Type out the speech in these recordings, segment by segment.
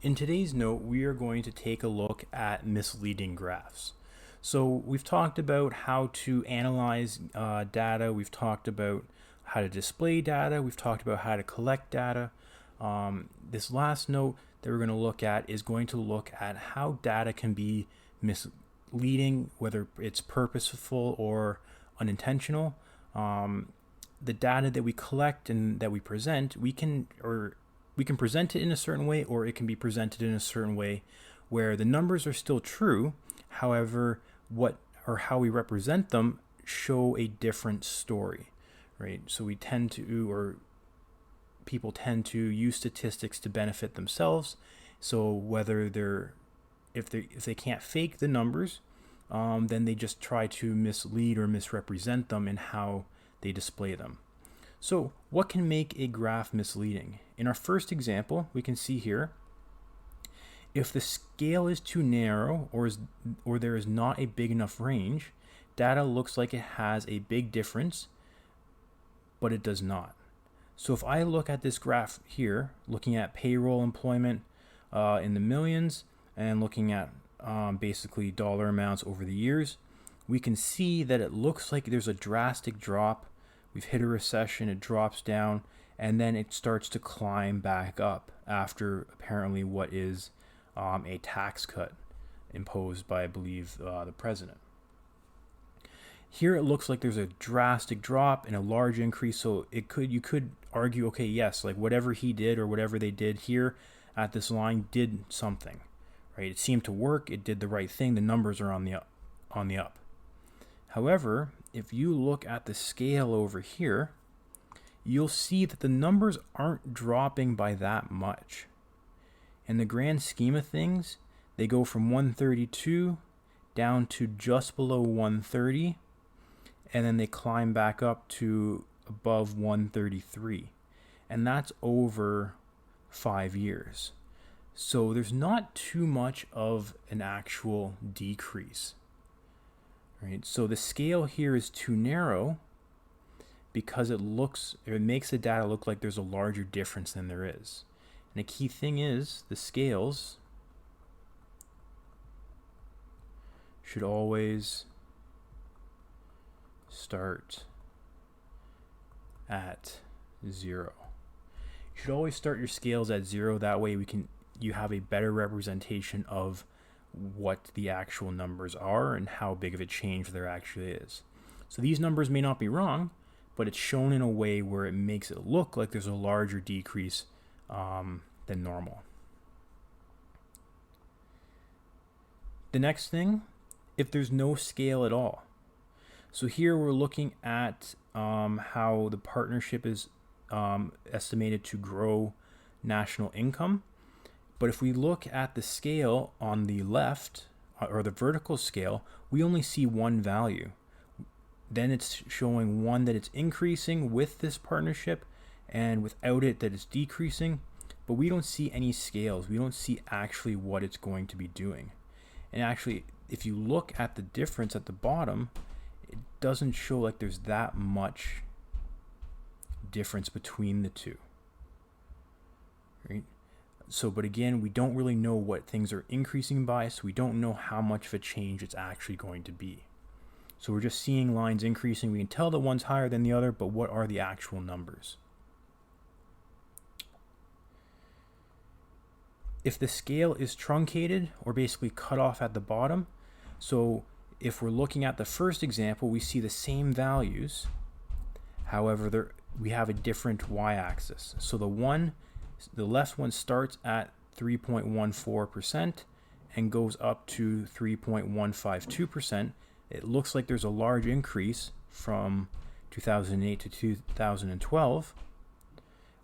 In today's note, we are going to take a look at misleading graphs. So we've talked about how to analyze data, we've talked about how to display data, we've talked about how to collect data. This last note that we're going to look at is going to look at how data can be misleading, whether it's purposeful or unintentional. The data that we collect and that we present, we can present it in a certain way, or it can be presented in a certain way where the numbers are still true. However, what or how we represent them show a different story, right? So we tend to, or people tend to use statistics to benefit themselves. So whether if they can't fake the numbers, then they just try to mislead or misrepresent them in how they display them. So what can make a graph misleading? In our first example, we can see here, if the scale is too narrow or there is not a big enough range, data looks like it has a big difference, but it does not. So if I look at this graph here, looking at payroll employment in the millions and looking at basically dollar amounts over the years, we can see that it looks like there's a drastic drop. We've hit a recession, it drops down, and then it starts to climb back up after apparently what is a tax cut imposed by, I believe, the president. Here it looks like there's a drastic drop and a large increase, so you could argue, okay, yes, like whatever he did or whatever they did here at this line did something, right? It seemed to work, it did the right thing, the numbers are on the up. However, if you look at the scale over here, you'll see that the numbers aren't dropping by that much. In the grand scheme of things, they go from 132 down to just below 130, and then they climb back up to above 133. And that's over 5 years. So there's not too much of an actual decrease. Right? So the scale here is too narrow because it makes the data look like there's a larger difference than there is. And a key thing is the scales should always start at 0. You should always start your scales at 0. That way you have a better representation of what the actual numbers are and how big of a change there actually is. So these numbers may not be wrong, but it's shown in a way where it makes it look like there's a larger decrease than normal. The next thing, if there's no scale at all. So here we're looking at how the partnership is estimated to grow national income. But if we look at the scale on the left, or the vertical scale, we only see one value. Then it's showing one that it's increasing with this partnership, and without it that it's decreasing. But we don't see any scales. We don't see actually what it's going to be doing. And actually, if you look at the difference at the bottom, it doesn't show like there's that much difference between the two. Right? So, but again, we don't really know what things are increasing by, so we don't know how much of a change it's actually going to be. So we're just seeing lines increasing. We can tell that one's higher than the other, but what are the actual numbers? If the scale is truncated or basically cut off at the bottom, so if we're looking at the first example, we see the same values. However, we have a different y-axis. So the left one starts at 3.14% and goes up to 3.152%. It looks like there's a large increase from 2008 to 2012,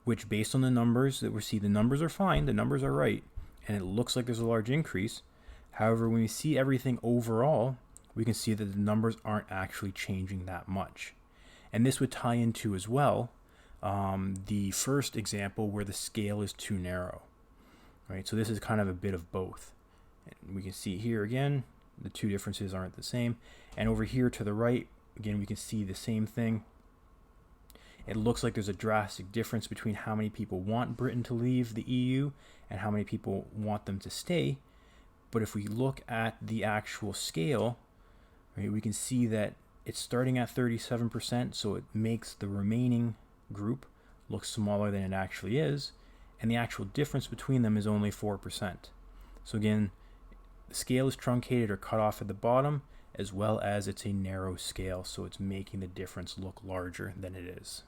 which based on the numbers that we see, the numbers are fine, the numbers are right, and it looks like there's a large increase. However, when we see everything overall, we can see that the numbers aren't actually changing that much. And this would tie into as well the first example where the scale is too narrow, right? So this is kind of a bit of both. And we can see here again, the two differences aren't the same. And over here to the right, again, we can see the same thing. it looks like there's a drastic difference between how many people want Britain to leave the EU and how many people want them to stay. But if we look at the actual scale, right, we can see that it's starting at 37%, so it makes the remaining group look smaller than it actually is, and the actual difference between them is only 4%. So again, the scale is truncated or cut off at the bottom, as well as it's a narrow scale, so it's making the difference look larger than it is.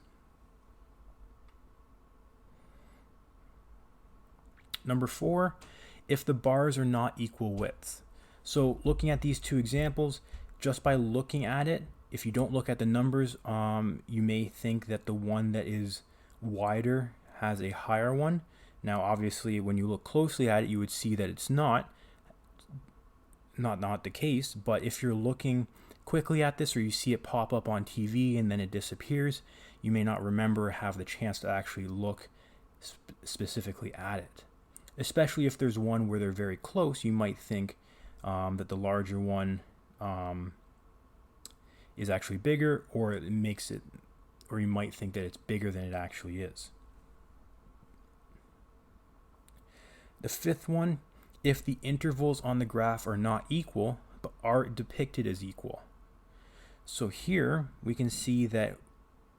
Number 4, if the bars are not equal width. So looking at these two examples, just by looking at it, if you don't look at the numbers, you may think that the one that is wider has a higher one. Now obviously when you look closely at it, you would see that it's not the case, but if you're looking quickly at this, or you see it pop up on TV and then it disappears, you may not remember or have the chance to actually look specifically at it. Especially if there's one where they're very close, you might think that the larger one is actually bigger, or it makes it, or you might think that it's bigger than it actually is. The fifth one, if the intervals on the graph are not equal, but are depicted as equal. So here we can see that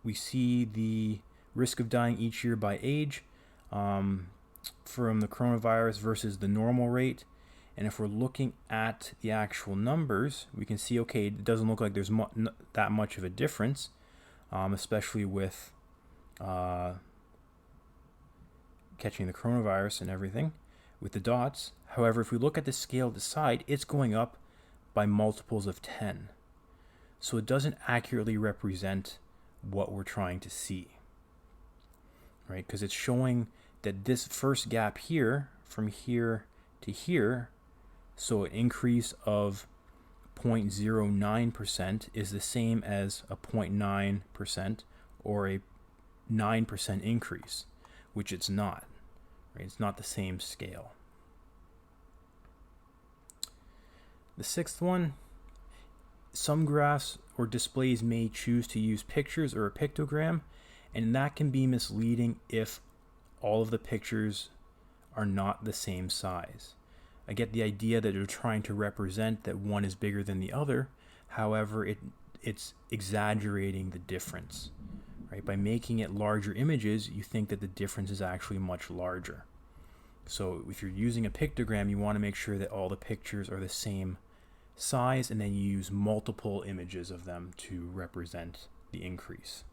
we see the risk of dying each year by age from the coronavirus versus the normal rate. And if we're looking at the actual numbers, we can see, okay, it doesn't look like there's that much of a difference, especially with catching the coronavirus and everything with the dots. However, if we look at the scale to the side, it's going up by multiples of 10. So it doesn't accurately represent what we're trying to see, right? Because it's showing that this first gap here, from here to here, so an increase of 0.09% is the same as a 0.9% or a 9% increase, which it's not, right? It's not the same scale. The sixth one, some graphs or displays may choose to use pictures or a pictogram, and that can be misleading if all of the pictures are not the same size. I get the idea that they're trying to represent that one is bigger than the other. However, it's exaggerating the difference, right? By making it larger images, you think that the difference is actually much larger. So if you're using a pictogram, you want to make sure that all the pictures are the same size, and then you use multiple images of them to represent the increase.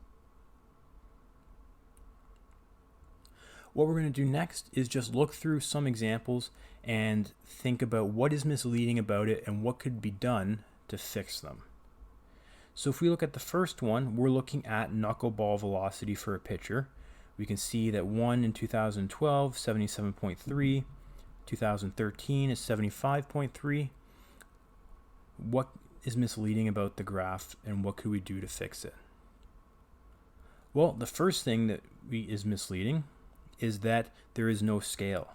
What we're going to do next is just look through some examples and think about what is misleading about it and what could be done to fix them. So if we look at the first one, we're looking at knuckleball velocity for a pitcher. We can see that one in 2012, 77.3, 2013 is 75.3. What is misleading about the graph, and what could we do to fix it? Well, the first thing that is misleading is that there is no scale.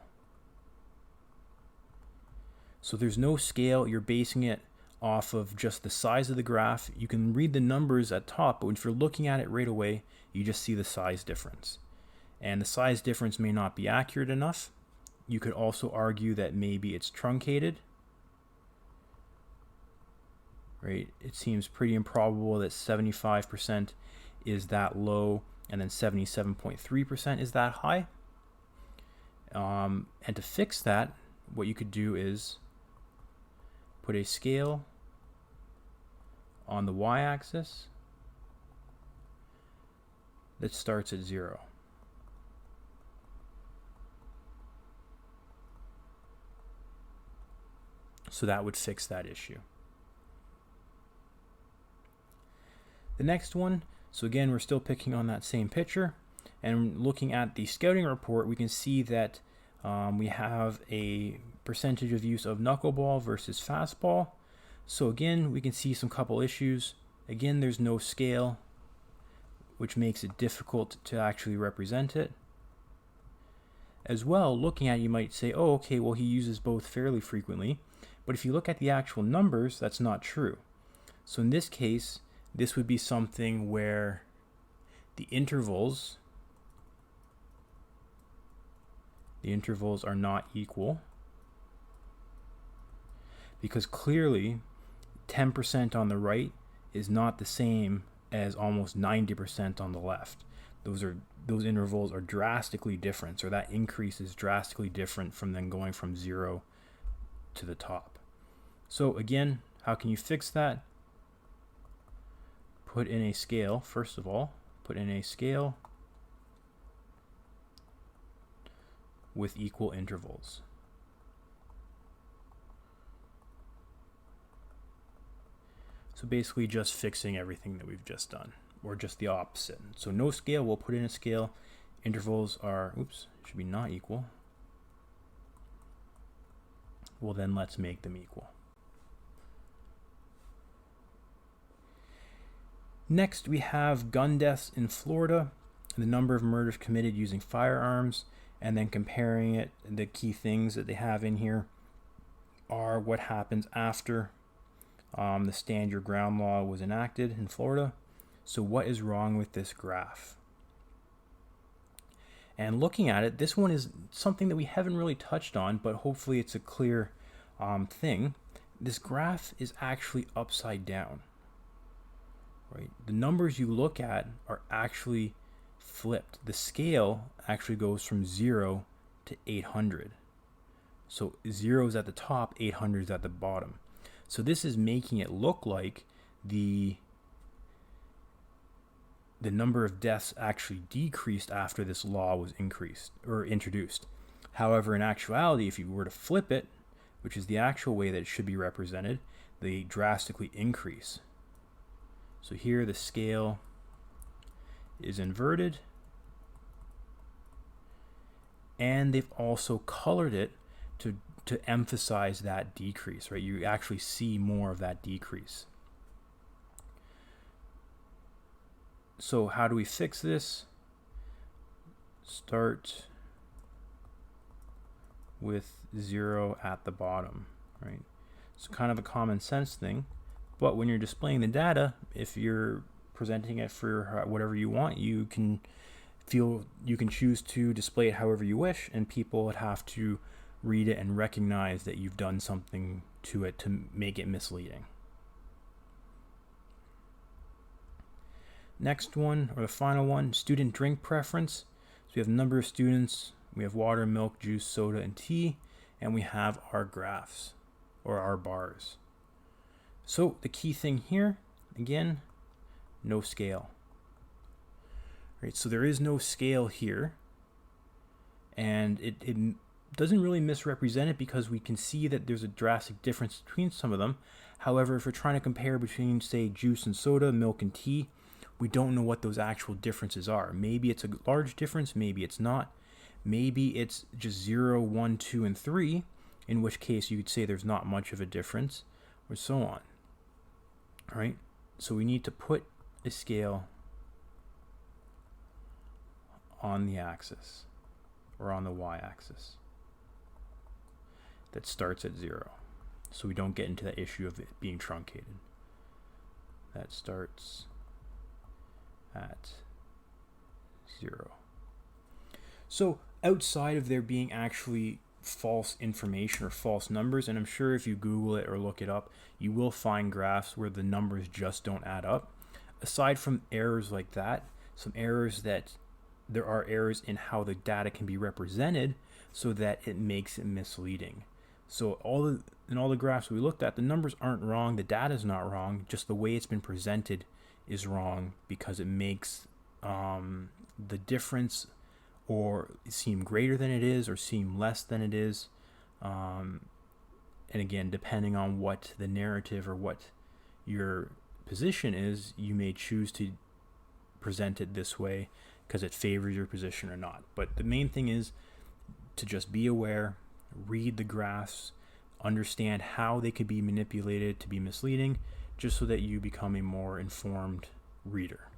So there's no scale. You're basing it off of just the size of the graph. You can read the numbers at top, but if you're looking at it right away, you just see the size difference. And the size difference may not be accurate enough. You could also argue that maybe it's truncated. Right? It seems pretty improbable that 75% is that low and then 77.3% is that high. And to fix that, what you could do is put a scale on the y-axis that starts at 0. So that would fix that issue. The next one, so again, we're still picking on that same pitcher, and looking at the scouting report, we can see that we have a percentage of use of knuckleball versus fastball. So again, we can see some couple issues. Again, there's no scale, which makes it difficult to actually represent it. As well, looking at it, you might say, oh, okay, well, he uses both fairly frequently. But if you look at the actual numbers, that's not true. So in this case, this would be something where the intervals are not equal, because clearly 10% on the right is not the same as almost 90% on the left. Those intervals are drastically different, or that increase is drastically different from then going from 0 to the top. So again, how can you fix that? Put in a scale, first of all, put in a scale with equal intervals. So basically just fixing everything that we've just done, or just the opposite. So no scale, we'll put in a scale. Intervals are, should be not equal. Well, then let's make them equal. Next, we have gun deaths in Florida, the number of murders committed using firearms, and then comparing it. The key things that they have in here are what happens after the Stand Your Ground law was enacted in Florida. So what is wrong with this graph? And looking at it, this one is something that we haven't really touched on, but hopefully it's a clear thing. This graph is actually upside down. Right? The numbers you look at are actually flipped. The scale actually goes from 0 to 800. So 0 is at the top, 800 is at the bottom. So this is making it look like the number of deaths actually decreased after this law was introduced. However, in actuality, if you were to flip it, which is the actual way that it should be represented, they drastically increase. So here the scale is inverted, and they've also colored it to emphasize that decrease, right? You actually see more of that decrease. So how do we fix this? Start with 0 at the bottom, right? It's kind of a common sense thing, but when you're displaying the data, if you're presenting it for whatever you want, you can choose to display it however you wish, and people would have to read it and recognize that you've done something to it to make it misleading. Next one, or the final one, student drink preference. So we have number of students, we have water, milk, juice, soda, and tea, and we have our graphs, or our bars. So the key thing here, again, no scale. Right, so there is no scale here, and it doesn't really misrepresent it, because we can see that there's a drastic difference between some of them. However, if we're trying to compare between, say, juice and soda, milk and tea, we don't know what those actual differences are. Maybe it's a large difference, maybe it's not. Maybe it's just 0, 1, 2, and 3, in which case you could say there's not much of a difference, or so on. All right, so we need to put a scale on the axis, or on the y-axis, that starts at 0, so we don't get into that issue of it being truncated. That starts at 0. So outside of there being actually false information or false numbers, and I'm sure if you Google it or look it up, you will find graphs where the numbers just don't add up. Aside from errors like that, some errors that there are errors in how the data can be represented so that it makes it misleading. So in all the graphs we looked at, the numbers aren't wrong, the data is not wrong, just the way it's been presented is wrong, because it makes the difference or seem greater than it is or seem less than it is. And again, depending on what the narrative or what your position is, you may choose to present it this way because it favors your position or not. But the main thing is to just be aware, read the graphs, understand how they could be manipulated to be misleading, just so that you become a more informed reader.